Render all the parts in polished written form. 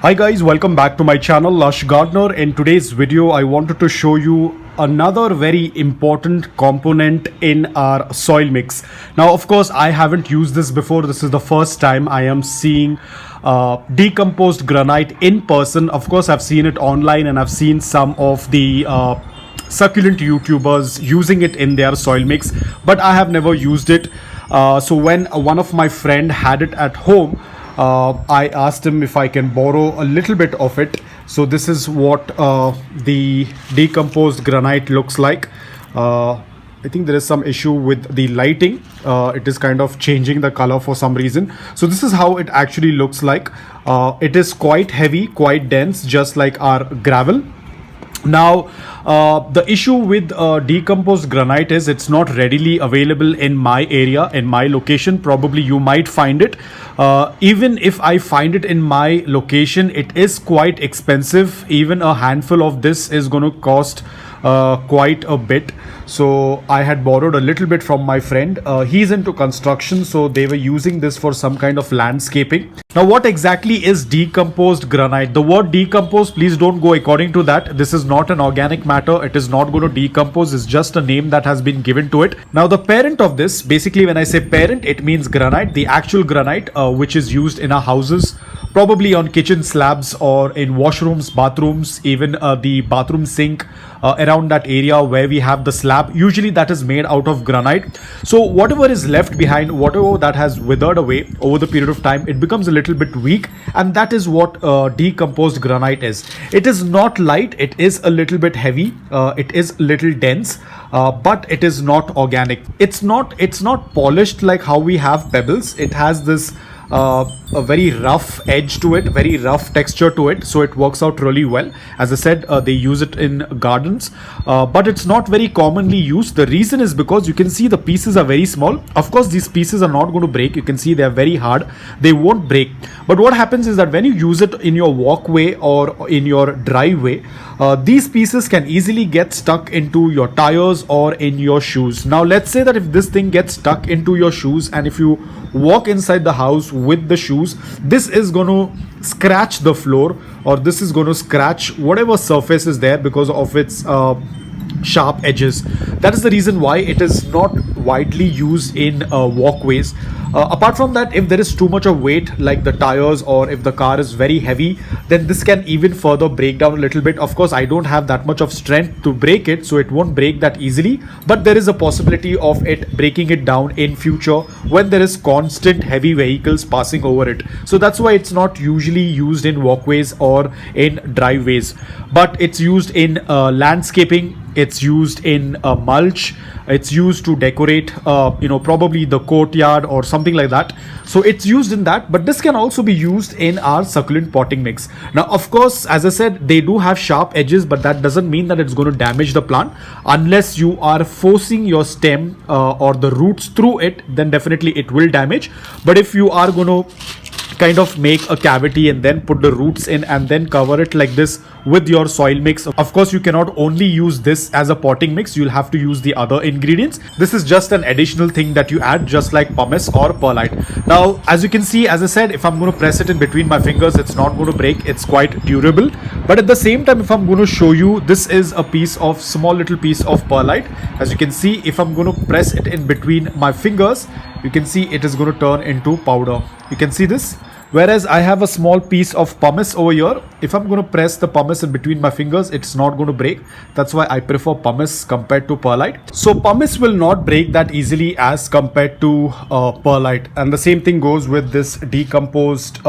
Hi guys, welcome back to my channel Lush Gardener. In today's video I wanted to show you another very important component in our soil mix. Now of course I haven't used this before. This is the first time I am seeing decomposed granite in person. Of course I've seen it online and I've seen some of the succulent YouTubers using it in their soil mix, but I have never used it. So when one of my friend had it at home, I asked him if I can borrow a little bit of it. So this is what the decomposed granite looks like. I think there is some issue with the lighting. It is kind of changing the color for some reason. So this is how it actually looks like. It is quite heavy, quite dense, just like our gravel. Now the issue with decomposed granite is it's not readily available in my area, in my location. Probably you might find it. Even if I find it in my location, it is quite expensive. Even a handful of this is going to cost quite a bit. So I had borrowed a little bit from my friend. He's into construction, so they were using this for some kind of landscaping. Now what exactly is decomposed granite? The word decompose, please don't go according to that. This is not an organic matter. It is not going to decompose. It's just a name that has been given to it. Now the parent of this, basically when I say parent, it means granite, the actual granite which is used in our houses, probably on kitchen slabs or in washrooms, bathrooms, even the bathroom sink, around that area where we have the slab. Usually that is made out of granite. So whatever is left behind, whatever that has withered away over the period of time, it becomes a little bit weak, and that is what decomposed granite is. It is not light, it is a little bit heavy, it is a little dense, but it is not organic. It's not polished like how we have pebbles. It has this a very rough edge to it, very rough texture to it, so it works out really well. As I said, they use it in gardens, but it's not very commonly used. The reason is because you can see the pieces are very small. Of course these pieces are not going to break. You can see they are very hard, they won't break. But what happens is that when you use it in your walkway or in your driveway, these pieces can easily get stuck into your tires or in your shoes. Now let's say that if this thing gets stuck into your shoes, and if you walk inside the house with the shoes, this is going to scratch the floor, or this is going to scratch whatever surface is there because of its sharp edges. That is the reason why it is not widely used in walkways. Apart from that, if there is too much of weight like the tires, or if the car is very heavy, then this can even further break down a little bit. Of course I don't have that much of strength to break it, so it won't break that easily, but there is a possibility of it breaking it down in future when there is constant heavy vehicles passing over it. So that's why it's not usually used in walkways or in driveways, but it's used in landscaping. It's used in mulch. It's used to decorate probably the courtyard or something like that. So it's used in that, but this can also be used in our succulent potting mix. Now of course, as I said, they do have sharp edges, but that doesn't mean that it's going to damage the plant. Unless you are forcing your stem or the roots through it, then definitely it will damage. But if you are going to kind of make a cavity and then put the roots in and then cover it like this with your soil mix, of course you cannot only use this as a potting mix, you'll have to use the other ingredients. This is just an additional thing that you add, just like pumice or perlite. Now as you can see, as I said, if I'm going to press it in between my fingers, it's not going to break. It's quite durable. But at the same time, if I'm going to show you, this is a small little piece of perlite. As you can see, if I'm going to press it in between my fingers, you can see it is going to turn into powder. You can see this. Whereas I have a small piece of pumice over here. If I'm going to press the pumice in between my fingers, it's not going to break. That's why I prefer pumice compared to perlite. So pumice will not break that easily as compared to perlite. And the same thing goes with this decomposed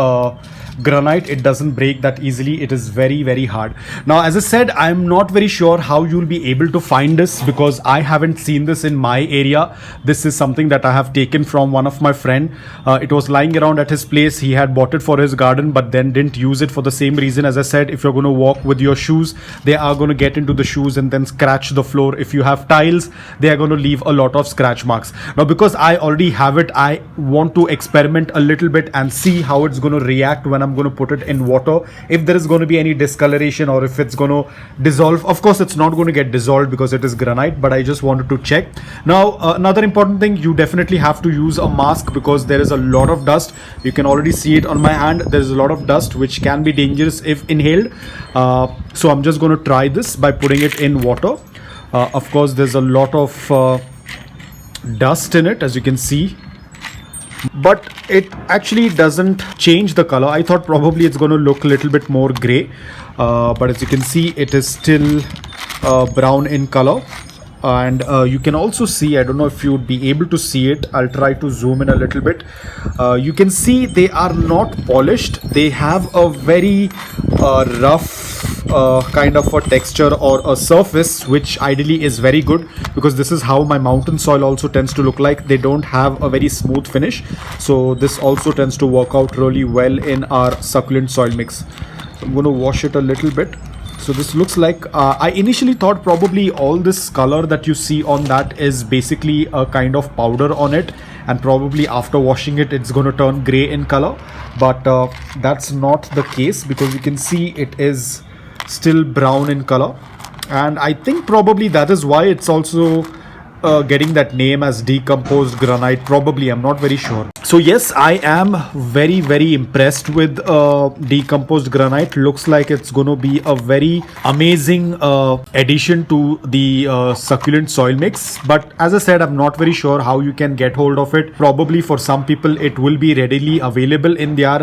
granite. It doesn't break that easily. It is very, very hard. Now, as I said, I'm not very sure how you'll be able to find this because I haven't seen this in my area. This is something that I have taken from one of my friend. It was lying around at his place. He had had bought it for his garden, but then didn't use it for the same reason. As I said, if you're going to walk with your shoes, they are going to get into the shoes and then scratch the floor. If you have tiles, they are going to leave a lot of scratch marks. Now, because I already have it, I want to experiment a little bit and see how it's going to react when I'm going to put it in water. If there is going to be any discoloration or if it's going to dissolve. Of course, it's not going to get dissolved because it is granite, but I just wanted to check. Now, another important thing, you definitely have to use a mask because there is a lot of dust. You can already see it on my hand. There is a lot of dust which can be dangerous if inhaled. So I'm just going to try this by putting it in water. Of course, there's a lot of dust in it, as you can see, but it actually doesn't change the color. I thought probably it's going to look a little bit more gray, but as you can see, it is still brown in color. And you can also see, I don't know if you would be able to see it, I'll try to zoom in a little bit. You can see they are not polished. They have a very rough kind of a texture or a surface, which ideally is very good because this is how my mountain soil also tends to look like. They don't have a very smooth finish, so this also tends to work out really well in our succulent soil mix. So I'm going to wash it a little bit. So this looks like, I initially thought probably all this color that you see on that is basically a kind of powder on it, and probably after washing it, it's going to turn gray in color. But that's not the case because you can see it is still brown in color. And I think probably that is why it's also getting that name as decomposed granite. Probably, I'm not very sure. So yes, I am very impressed with decomposed granite. Looks like it's going to be a very amazing addition to the succulent soil mix. But as I said, I'm not very sure how you can get hold of it. Probably for some people it will be readily available in their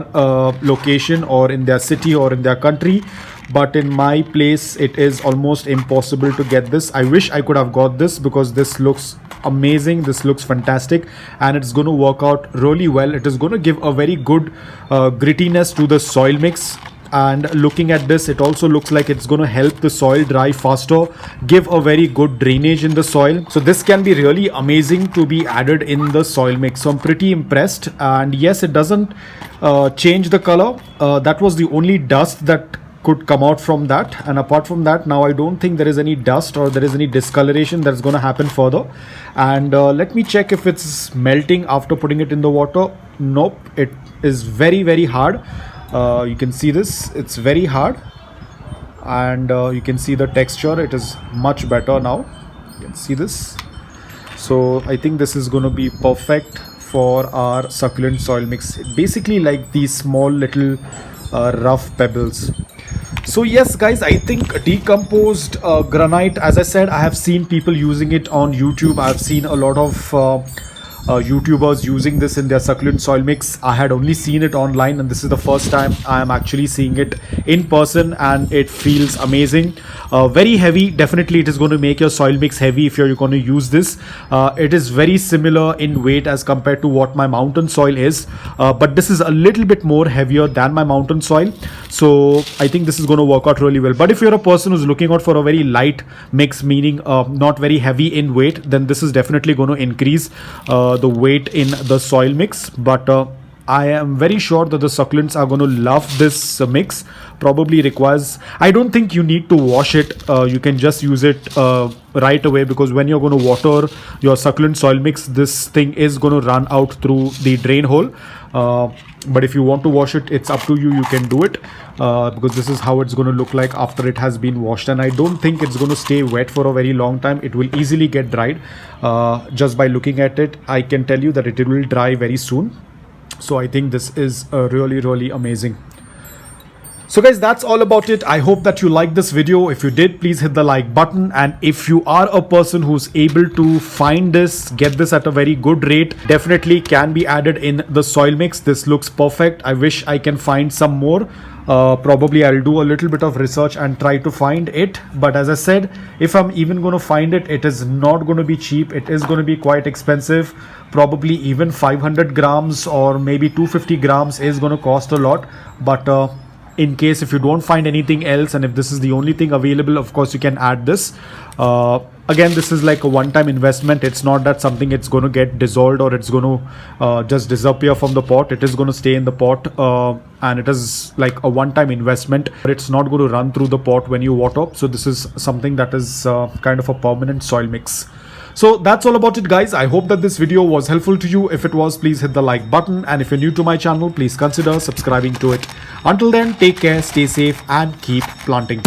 location or in their city or in their country. But in my place, it is almost impossible to get this. I wish I could have got this because this looks amazing. This looks fantastic and it's going to work out really well. It is going to give a very good grittiness to the soil mix. And looking at this, it also looks like it's going to help the soil dry faster, give a very good drainage in the soil. So this can be really amazing to be added in the soil mix. So I'm pretty impressed. And yes, it doesn't change the color. That was the only dust that could come out from that, and apart from that, now I don't think there is any dust or there is any discoloration that's going to happen further. And let me check if it's melting after putting it in the water. Nope, it is very hard. You can see this, it's very hard, and you can see the texture, it is much better now. You can see this. So I think this is going to be perfect for our succulent soil mix. Basically like these small little rough pebbles. So yes guys, I think decomposed granite, as I said, I have seen people using it on YouTube. I have seen a lot of YouTubers using this in their succulent soil mix. I had only seen it online, and this is the first time I am actually seeing it in person, and it feels amazing. Very heavy. Definitely it is going to make your soil mix heavy if you're going to use this. It is very similar in weight as compared to what my mountain soil is, but this is a little bit more heavier than my mountain soil. So I think this is going to work out really well. But if you're a person who's looking out for a very light mix, meaning not very heavy in weight, then this is definitely going to increase the weight in the soil mix. But I am very sure that the succulents are going to love this mix. Probably requires, I don't think you need to wash it. You can just use it right away, because when you're going to water your succulent soil mix, this thing is going to run out through the drain hole. But if you want to wash it, it's up to you. You can do it because this is how it's going to look like after it has been washed. And I don't think it's going to stay wet for a very long time. It will easily get dried. Just by looking at it, I can tell you that it will dry very soon. So I think this is really amazing. So guys, that's all about it. I hope that you liked this video. If you did, please hit the like button. And if you are a person who's able to find this, get this at a very good rate, definitely can be added in the soil mix. This looks perfect. I wish I can find some more. Probably I'll do a little bit of research and try to find it. But as I said, if I'm even going to find it, it is not going to be cheap. It is going to be quite expensive. Probably even 500 grams or maybe 250 grams is going to cost a lot. But in case if you don't find anything else, and if this is the only thing available, of course you can add this. again, this is like a one-time investment. It's not that something it's going to get dissolved or it's going to just disappear from the pot. It is going to stay in the pot, and it is like a one-time investment, but it's not going to run through the pot when you water. So this is something that is kind of a permanent soil mix. So that's all about it, guys. I hope that this video was helpful to you. If it was, please hit the like button, and if you're new to my channel, please consider subscribing to it. Until then, take care, stay safe, and keep planting.